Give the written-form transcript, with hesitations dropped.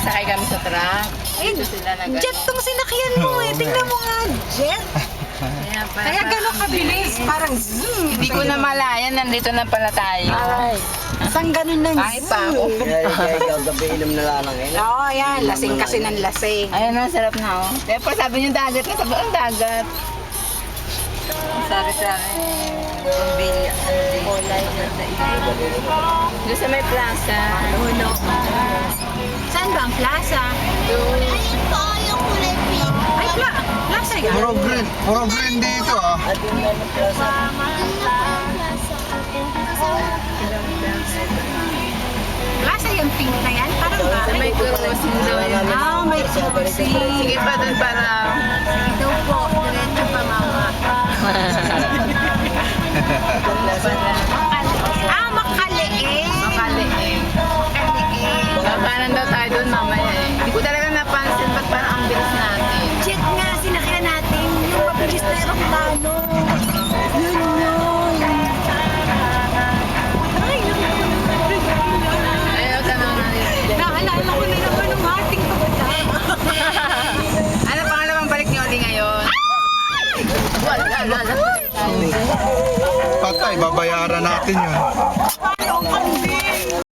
Sakay kami sa truck. Dito sila Jet tong sinakyan mo eh. Tingnan mo nga, jet. Kaya gano'n kabilis. Parang zoom. Hindi ko na malayan, nandito na pala tayo. Ay, isang ganun ng Kahit pa ako. Kaya ikaw gabi inom na lang eh. Oo, yan. Lasing kasi ng lasing. Ayun na, sarap na oh. Kaya pa sabi niyo dagat na, sabi ang dagat. Sari-sari. Pambilya. Kulay na sa doon sa may plaza. Uno. Saan ba ang plaza? Ayun po, yung kulay pink. Ay, plaza yan. Puro green dito ah. At yung naman plaza. Plaza yung pink na yan? Parang ba? Sa may crossing doon. Ah, may crossing. Sige pa doon para... Daw po, diretso pa mama. Ah, makaliit. Makaliin. Makaliit. Kakanan daw tayo doon mamaya eh. Hindi ko talaga napansin ba't parang ang bilis natin. Jet nga, sinakyan natin yung mabilis na aeroplano. Yun yun. Ay, Ayun, tanong natin. naalala ko na naman ng ating pagkain. Ano pangalawang balik niyo ulit ngayon? Wala. Patay, babayaran natin yun. Ay, ang kambing.